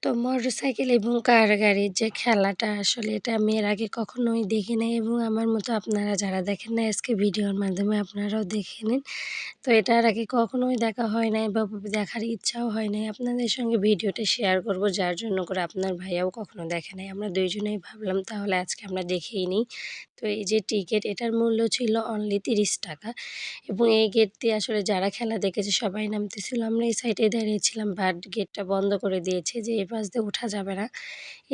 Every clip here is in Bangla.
তো মোটরসাইকেল এবং কার গাড়ির যে খেলাটা আসলে এটা আমি এর আগে কখনোই দেখি নাই এবং আমার মতো আপনারা যারা দেখেন না আজকে ভিডিওর মাধ্যমে আপনারাও দেখে নিন। তো এটা আর আগে কখনোই দেখা হয় নাই বা দেখার ইচ্ছাও হয় নাই। আপনাদের সঙ্গে ভিডিওটা শেয়ার করব যার জন্য করে আপনার ভাইয়াও কখনো দেখে নাই। আমরা দুইজনেই ভাবলাম তাহলে আজকে আমরা দেখেই নিই। তো এই যে টিকিট এটার মূল্য ছিল অনলি ৩০ টাকা এবং এই গেট দিয়ে আসলে যারা খেলা দেখেছে সবাই নামতেছিল। আমরা এই সাইডে দাঁড়িয়েছিলাম বাট গেটটা বন্ধ করে দিয়েছে যে এই পাশ দিয়ে ওঠা যাবে না।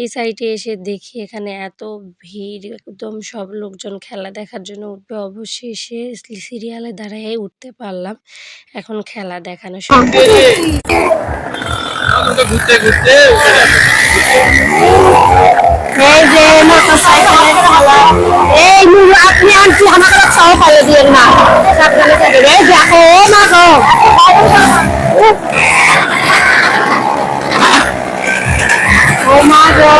এই সাইডে এসে দেখি এখানে এত ভিড়, একদম সব লোকজন খেলা দেখার জন্য উঠবে। অবশেষে সিরিয়ালে দাঁড়ায় উঠতে পারলাম। এখন খেলা দেখানো শুরু। ঘুরতে ঘুরতে এই যে মোটরসাইকেলের খেলা, এই আপনি আনছি আমাকে চাও ফেলে দিয়েন না, সাবধানে থাকবেন। এই দেখো না গো, ও মা গো,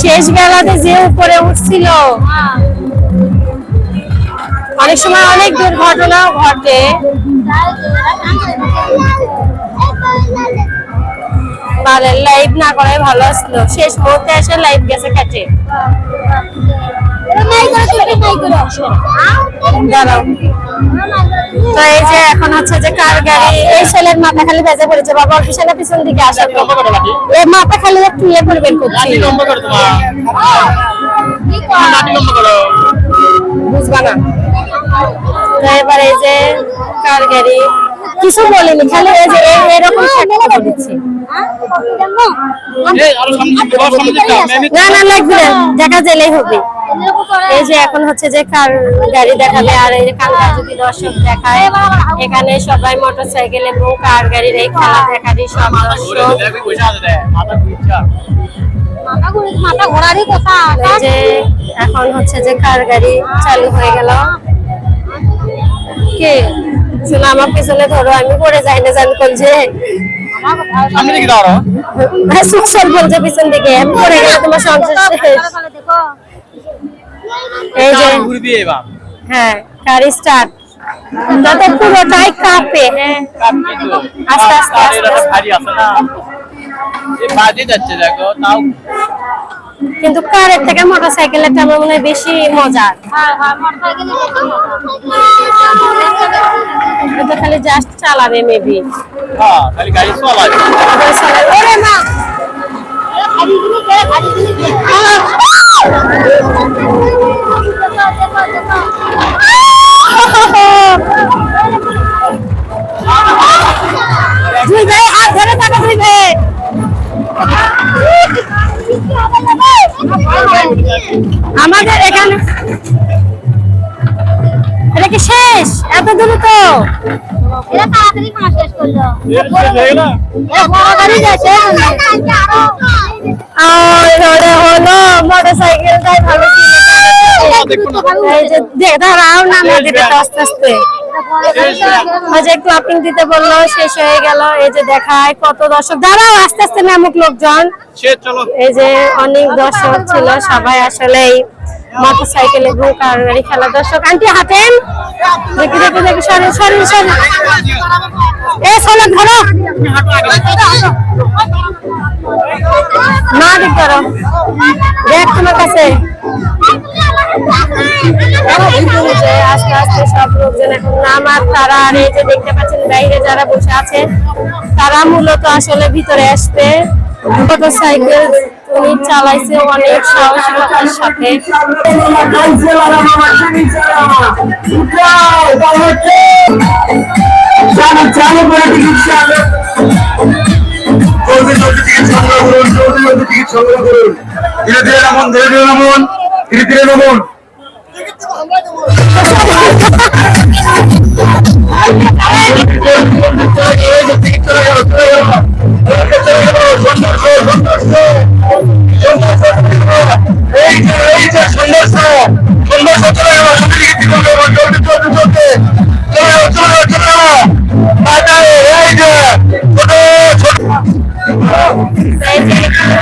শেষ বেলাতে যে উপরে উঠছিল অনেক সময় অনেক দুর্ঘটনাও ঘটে। লাইভ না করাই ভালো ছিল, শেষ মুহূর্তে এসে লাইভ গেছে কেটে। দাঁড়াও, তো এই যে এখন হচ্ছে যে কার গাড়ি, এই ছেলের মাথা খালি ভেজে পড়েছে। বাবা পিছনে পিছন দিকে আসে, এই মাথা খালি একটু ইয়ে করে বের করছি, বুঝবা না। তো এবার এই যে কার গাড়ি কিছু বলিনি, খালি এই যে এরকম দিচ্ছি। না না লাগবে না, দেখা গেলেই হবে। এই যে এখন হচ্ছে যে কার গাড়ি দেখাবে, আর এই যে কালকা যদি দর্শক দেখায়, এখানে সবাই মোটরসাইকেল এবং কার গাড়ির এই খেলা দেখারই সব দর্শক। এই যে এখন হচ্ছে যে কার গাড়ি চালু হয়ে গেল। কে শুনো, আমার পিছনে ধরো, আমি পড়ে যাই না, জানি কোন যে বলছে পিছন দিকে আমি পড়ে গেলে তোমার সংসার শেষ। এই যে হ্যাঁ গাড়ি স্টার্ট, তাতে পুরোটাই কাঁপে। হ্যাঁ আস্তে আস্তে কিন্তু কারের থেকে মোটরসাইকেলেরটা আমার মনে হয় বেশি মজার। এটা খালি জাস্ট চালাবে মেবি, খালি গাড়ি চালাবে। ওরে মা দুই ভাই হাত ধরে থাকো, দুই ভাই। আমাদের এখানে এটা কি শেষ? এত দূর তো এরা তাড়াতাড়ি মাস শেষ করলো। হলো মোটরসাইকেলটাই ভালো ছিল। দাঁড়াও না, আস্তে আস্তে ক্লাপিং দিতে বললো, শেষ হয়ে গেল। এই যে দেখায় কত দর্শক, দাঁড়াও আস্তে আস্তে নামুক লোকজন। এই যে অনেক দর্শক ছিল, সবাই আসলে মোটরসাইকেল এবং কার গাড়ি খেলা দর্শক। আন্টি হাঁটেন, দেখি দেখি দেখি, সরেন সরেন সরেন, এ চলো ধরো না, দেখ ধরো, দেখ তোমার কাছে। আস্তে আস্তে সব লোকজন এখন নামার তারা, আর এই যে দেখতে পাচ্ছেন বাইরে যারা বসে আছে তারা মূলত আসলে ভিতরে আসবে। মোটরসাইকেল উনি চালাইছে অনেক সাহসিকতার সাথে। এই যে এখানে